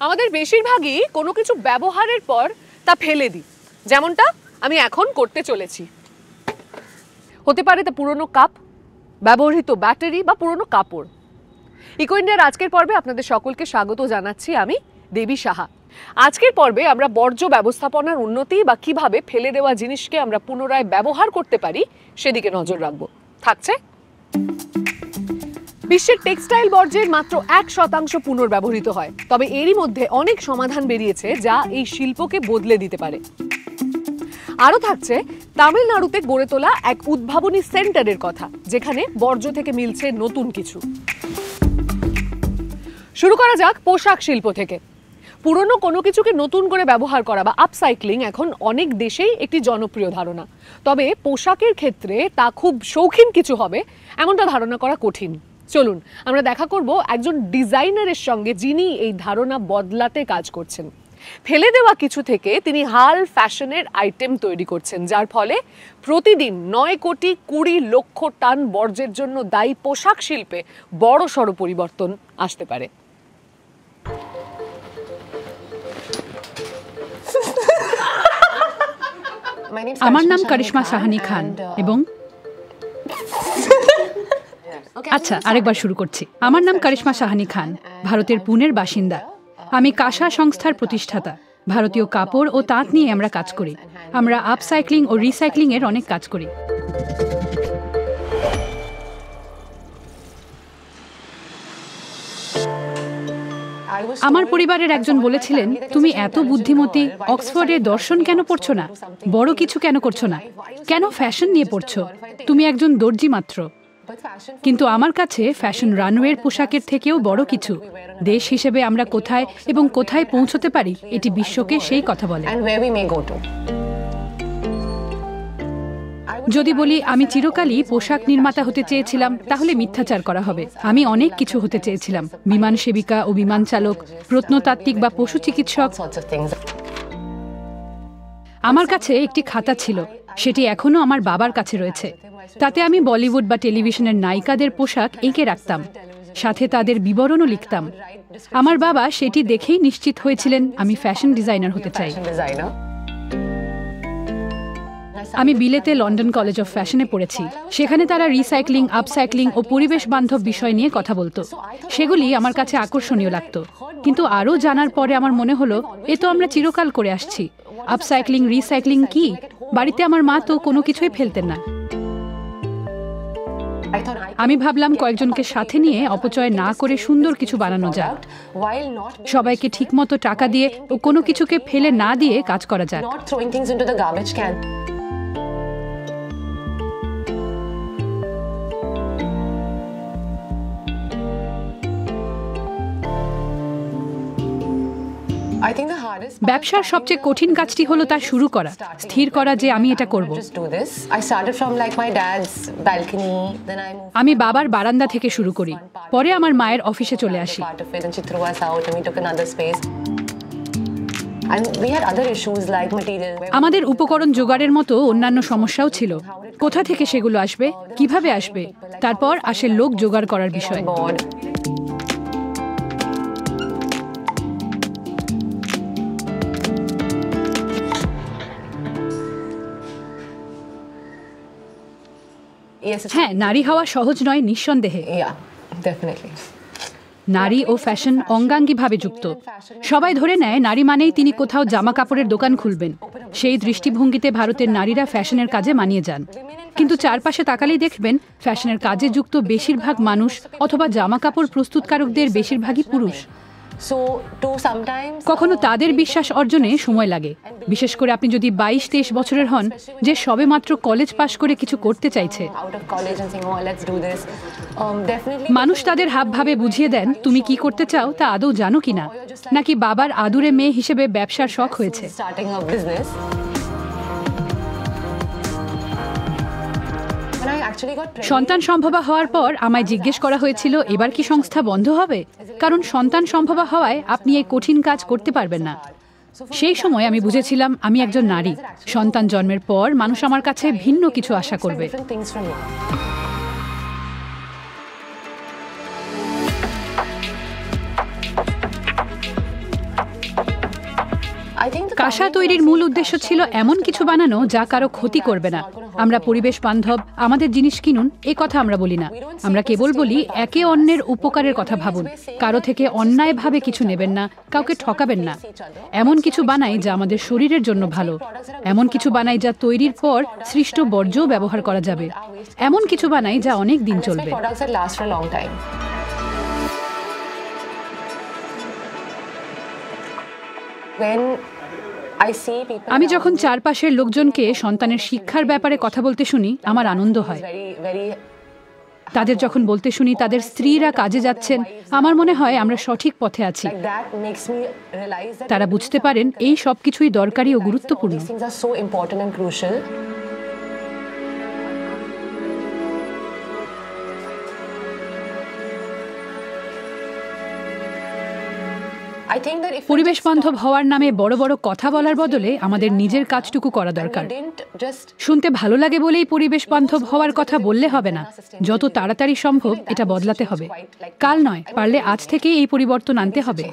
আমাদের বেশিরভাগই কোনো কিছু ব্যবহারের পর তা ফেলে দিই, যেমনটা আমি এখন করতে চলেছি। হতে পারে তা পুরনো কাপ, ব্যবহৃত ব্যাটারি বা পুরনো কাপড়। ইকো ইন্ডিয়ার আজকের পর্বে আপনাদের সকলকে স্বাগত জানাচ্ছি। আমি দেবী সাহা। আজকের পর্বে আমরা বর্জ্য ব্যবস্থাপনার উন্নতি বা কিভাবে ফেলে দেওয়া জিনিসকে আমরা পুনরায় ব্যবহার করতে পারি সেদিকে নজর রাখবো। থাকছে বিশ্বের টেক্সটাইল বর্জ্যের মাত্র 1% পুনর্ব্যবহৃত হয়, তবে এরই মধ্যে অনেক সমাধান বেরিয়েছে যা এই শিল্পকে বদলে দিতে পারে। আরও থাকছে তামিলনাড়ুতে গড়ে তোলা এক উদ্ভাবনী সেন্টারের কথা, যেখানে বর্জ্য থেকে মিলছে নতুন কিছু। শুরু করা যাক পোশাক শিল্প থেকে। পুরনো কোনো কিছুকে নতুন করে ব্যবহার করা বা আপসাইক্লিং এখন অনেক দেশেই একটি জনপ্রিয় ধারণা, তবে পোশাকের ক্ষেত্রে তা খুব শৌখিন কিছু হবে এমনটা ধারণা করা কঠিন। চলুন আমরা দেখা করব একজন ডিজাইনারের সঙ্গে, যিনি এই ধারণা বদলাতে কাজ করছেন। ফেলে দেওয়া কিছু থেকে তিনি হাল ফ্যাশনের আইটেম তৈরি করছেন, যার ফলে প্রতিদিন 9,20,00,000 টন বর্জ্যের জন্য দায়ী পোশাক শিল্পে বড়সড় পরিবর্তন আসতে পারে। আমার নাম করিশ্মা সাহানি খান এবং আচ্ছা আরেকবার শুরু করছি। আমার নাম করিশ্মা সাহানি খান, ভারতের পুনের বাসিন্দা। আমি কাশা সংস্থার প্রতিষ্ঠাতা। ভারতীয় কাপড় ও তাঁত নিয়ে আমরা কাজ করি। আমরা আপসাইক্লিং ও রিসাইক্লিং এর অনেক কাজ করি। আমার পরিবারের একজন বলেছিলেন, তুমি এত বুদ্ধিমতী, অক্সফোর্ডের দর্শন কেন পড়ছো না, বড় কিছু কেন করছো না, কেন ফ্যাশন নিয়ে পড়ছো, তুমি একজন দর্জি মাত্র। কিন্তু আমার কাছে ফ্যাশন রানওয়ের পোশাকের থেকেও বড় কিছু। দেশ হিসেবে আমরা কোথায় এবং কোথায় পৌঁছতে পারি, এটি বিশ্বকে সেই কথা বলে। যদি বলি আমি চিরকালই পোশাক নির্মাতা হতে চেয়েছিলাম, তাহলে মিথ্যাচার করা হবে। আমি অনেক কিছু হতে চেয়েছিলাম, বিমান সেবিকা ও বিমান চালক, প্রত্নতাত্ত্বিক বা পশু চিকিৎসক। আমার কাছে একটি খাতা ছিল, সেটি এখনো আমার বাবার কাছে রয়েছে। তাতে আমি বলিউড বা টেলিভিশনের নায়িকাদের পোশাক এঁকে রাখতাম, সাথে তাদের বিবরণও লিখতাম। আমার বাবা সেটি দেখেই নিশ্চিত হয়েছিলেন আমি ফ্যাশন ডিজাইনার হতে চাই। আমি বিলেতে লন্ডন কলেজ অফ ফ্যাশনে পড়েছি। সেখানে তারা রিসাইক্লিং, আপসাইক্লিং ও পরিবেশ বান্ধব বিষয় নিয়ে কথা বলতো। সেগুলি আমার কাছে আকর্ষণীয় লাগতো, কিন্তু আরও জানার পরে আমার মনে হলো এ তো আমরা চিরকাল করে আসছি। আপসাইক্লিং, রিসাইক্লিং কি? বাড়িতে আমার মা তো কোনো কিছুই ফেলতেন না। আমি ভাবলাম কয়েকজনকে সাথে নিয়ে অপচয় না করে সুন্দর কিছু বানানো যায়, সবাইকে ঠিকমতো টাকা দিয়ে ও কোনো কিছুকে ফেলে না দিয়ে কাজ করা যায়। ব্যবসার সবচেয়ে কঠিন কাজটি হলো তা শুরু করা, স্থির করা যে আমি এটা করব। আমি বাবার বারান্দা থেকে শুরু করি, পরে আমার মায়ের অফিসে চলে আসি। আমাদের উপকরণ জোগাড়ের মতো অন্যান্য সমস্যাও ছিল। কোথা থেকে সেগুলো আসবে, কিভাবে আসবে, তারপর আসে লোক জোগাড় করার বিষয়। হ্যাঁ, নারী হওয়া সহজ নয়, নিঃসন্দেহে। নারী ও ফ্যাশন অঙ্গাঙ্গিভাবে যুক্ত। সবাই ধরে নেয় নারী মানেই তিনি কোথাও জামা কাপড়ের দোকান খুলবেন। সেই দৃষ্টিভঙ্গিতে ভারতের নারীরা ফ্যাশনের কাজে মানিয়ে যান। কিন্তু চারপাশে তাকালেই দেখবেন ফ্যাশনের কাজে যুক্ত বেশিরভাগ মানুষ অথবা জামা কাপড় প্রস্তুতকারকদের বেশিরভাগই পুরুষ। কখনো তাদের বিশ্বাস অর্জনে সময় লাগে, বিশেষ করে আপনি যদি 22-23 বছরের হন, যে সবেমাত্র কলেজ পাশ করে কিছু করতে চাইছে। মানুষ তাদের হাবভাবে বুঝিয়ে দেন তুমি কি করতে চাও তা আদৌ জানো কিনা, নাকি বাবার আদুরে মেয়ে হিসেবে ব্যবসার শখ হয়েছে। সন্তান সম্ভবা হওয়ার পর আমায় জিজ্ঞেস করা হয়েছিল এবার কি সংস্থা বন্ধ হবে, কারণ সন্তান সম্ভবা হওয়ায় আপনি এই কঠিন কাজ করতে পারবেন না। সেই সময় আমি বুঝেছিলাম আমি একজন নারী। সন্তান জন্মের পর মানুষ আমার কাছে ভিন্ন কিছু আশা করবে। কাঁসা তৈরির মূল উদ্দেশ্য ছিল এমন কিছু বানানো যা কারো ক্ষতি করবে না। আমরা পরিবেশ বান্ধব, আমাদের জিনিস কিনুন, এ কথা আমরা বলি না। আমরা কেবল বলি একে অন্যের উপকারের কথা ভাবুন, কারো থেকে অন্যায়ভাবে কিছু নেবেন না, কাউকে ঠকাবেন না। এমন কিছু বানাই যা আমাদের শরীরের জন্য ভালো, এমন কিছু বানাই যা তৈরির পর সৃষ্ট বর্জ্য ব্যবহার করা যাবে, এমন কিছু বানাই যা অনেক দিন চলবে। আমি যখন চারপাশের লোকজনকে সন্তানের শিক্ষার ব্যাপারে কথা বলতে শুনি, আমার আনন্দ হয়। তাদের যখন বলতে শুনি তাদের স্ত্রীরা কাজে যাচ্ছেন, আমার মনে হয় আমরা সঠিক পথে আছি। তারা বুঝতে পারেন এই সব কিছুই দরকারি ও গুরুত্বপূর্ণ। পরিবেশ বান্ধব হওয়ার নামে বড় বড় কথা বলার বদলে আমাদের নিজের কাজটুকু করা দরকার। শুনতে ভালো লাগে বলেই পরিবেশ বান্ধব হওয়ার কথা বললে হবে না, যত তাড়াতাড়ি সম্ভব এটা বদলাতে হবে। কাল নয়, পারলে আজ থেকেই এই পরিবর্তন আনতে হবে।